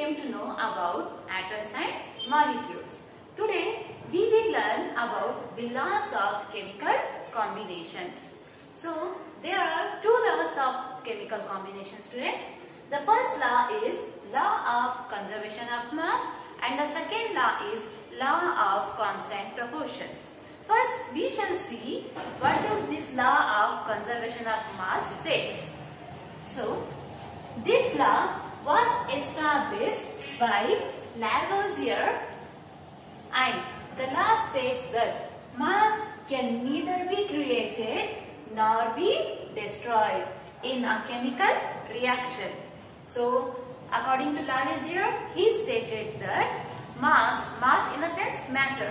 came to know about atoms and molecules. Today we will learn about the laws of chemical combinations. So there are two laws of chemical combination, students. The first law is law of conservation of mass and the second law is law of constant proportions. First we shall see what does this law of conservation of mass states. So this law was established by Lavoisier and the law states that mass can neither be created nor be destroyed in a chemical reaction. So according to Lavoisier, he stated that mass in a sense matter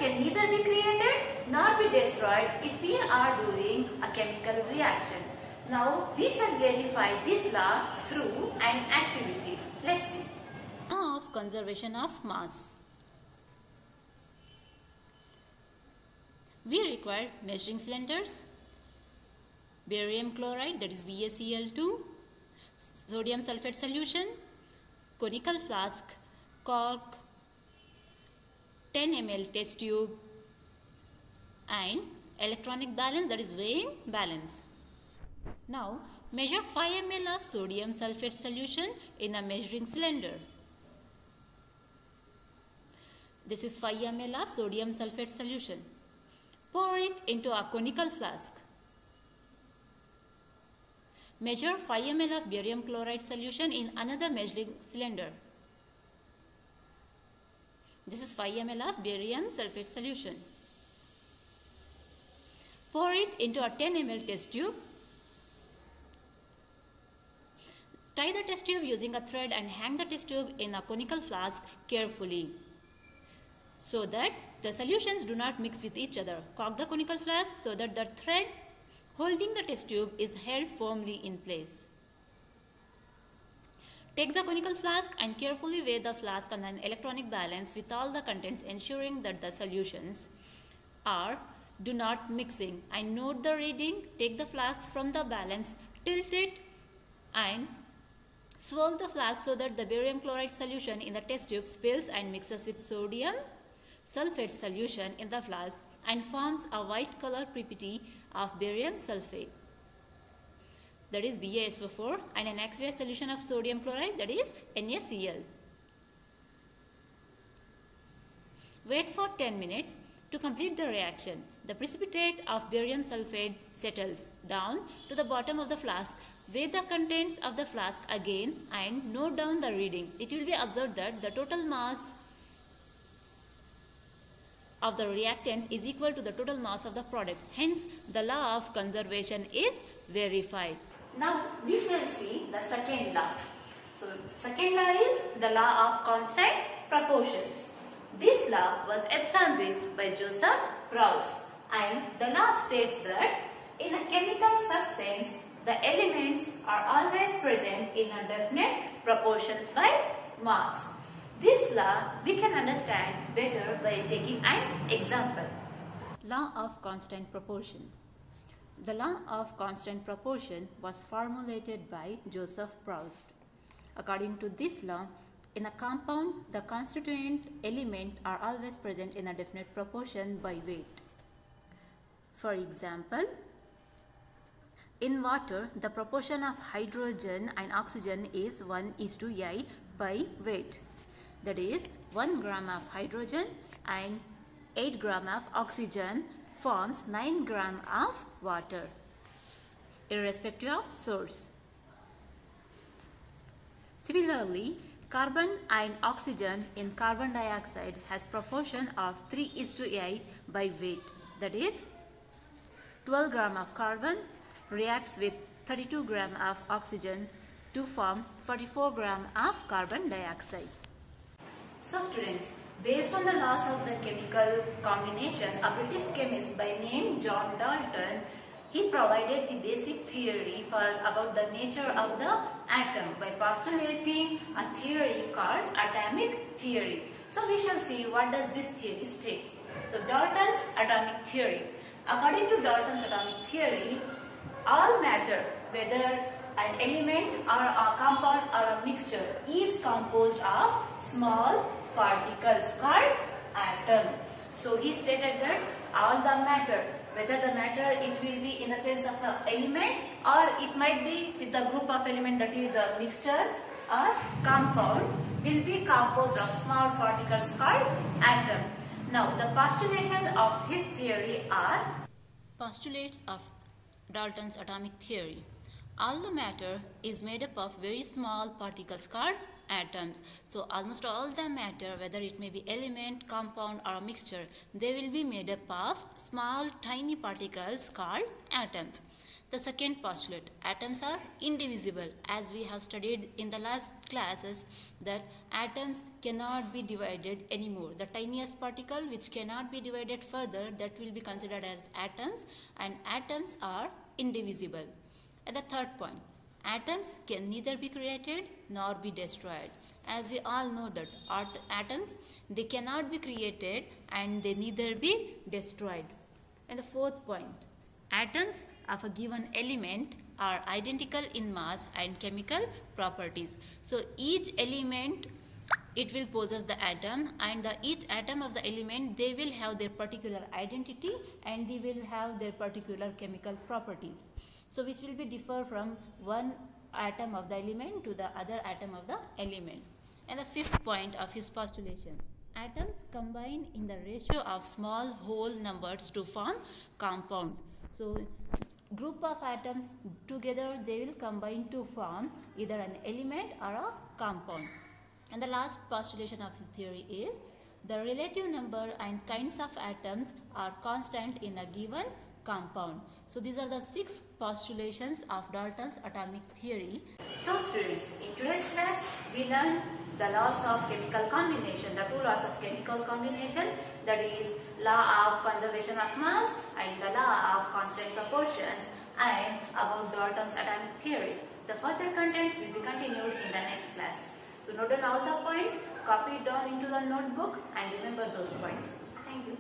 can neither be created nor be destroyed if we are doing a chemical reaction. Now we shall verify this law through an activity. Let's see. Law of conservation of mass. We require measuring cylinders, barium chloride, that is BaCl2, sodium sulfate solution, conical flask, cork, 10 ml test tube and electronic balance, that is weighing balance. Now measure 5 ml of sodium sulfate solution in a measuring cylinder. This is 5 ml of sodium sulfate solution. Pour it into a conical flask. Measure 5 ml of barium chloride solution in another measuring cylinder. This is 5 ml of barium sulfate solution. Pour it into a 10 ml test tube. Tie the test tube using a thread and hang the test tube in a conical flask carefully so that the solutions do not mix with each other. Cork the conical flask so that the thread holding the test tube is held firmly in place. Take the conical flask and carefully weigh the flask on an electronic balance with all the contents, ensuring that the solutions do not mixing, and note the reading. Take the flask from the balance, tilt it and swirl the flask so that the barium chloride solution in the test tube spills and mixes with sodium sulfate solution in the flask and forms a white color precipitate of barium sulfate, that is BaSO4, and an aqueous solution of sodium chloride, that is NaCl. Wait for 10 minutes to complete the reaction. The precipitate of barium sulfate settles down to the bottom of the flask. Weigh the contents of the flask again and note down the reading. It will be observed that the total mass of the reactants is equal to the total mass of the products. Hence, the law of conservation is verified. Now we shall see the second law. So second law is the law of constant proportions. This law was established by Joseph Proust and the law states that in a chemical substance the elements are always present in a definite proportions by mass. This law we can understand better by taking an example. Law of constant proportion. The law of constant proportion was formulated by Joseph Proust. According to this law, in a compound, the constituent elements are always present in a definite proportion by weight. For example, in water, the proportion of hydrogen and oxygen is 1:8 by weight. That is, 1 gram of hydrogen and 8 gram of oxygen forms 9 gram of water, irrespective of source. Similarly, carbon and oxygen in carbon dioxide has proportion of 3:8 by weight. That is, 12 gram of carbon reacts with 32 gram of oxygen to form 44 gram of carbon dioxide. So students, based on the laws of the chemical combination, a British chemist by name John Dalton, he provided the basic theory about the nature of the atom by postulating a theory called atomic theory. So we shall see what does this theory states. So Dalton's atomic theory. According to Dalton's atomic theory, all matter, whether an element or a compound or a mixture is composed of small particles called atom. So he stated that all the matter, whether the matter it will be in the sense of an element or it might be with the group of element, that is a mixture or compound, will be composed of small particles called atom. Now the postulation of his theory are postulates of Dalton's atomic theory. All the matter is made up of very small particles called atoms. So almost all the matter, whether it may be element, compound or a mixture, they will be made up of small tiny particles called atoms. The second postulate, atoms are indivisible. As we have studied in the last classes that atoms cannot be divided anymore. The tiniest particle which cannot be divided further, that will be considered as atoms, and atoms are indivisible. And the third point, atoms can neither be created nor be destroyed. As we all know that atoms, they cannot be created and they neither be destroyed. And the fourth point, atoms of a given element are identical in mass and chemical properties. So each element, it will possess the atom, and each atom of the element, they will have their particular identity and they will have their particular chemical properties. So which will be differ from one atom of the element to the other atom of the element. And the fifth point of his postulation, atoms combine in the ratio of small whole numbers to form compounds. So group of atoms together, they will combine to form either an element or a compound. And the last postulation of his theory is the relative number and kinds of atoms are constant in a given compound. So these are the 6 postulations of Dalton's atomic theory. So students, in today's class we learn the laws of chemical combination, the 2 laws of chemical combination, that is law of conservation of mass and the law of constant proportions, and about Dalton's atomic theory. The further content will be continued in the next class. So note down all the points, copy it down into the notebook and remember those points. Thank you.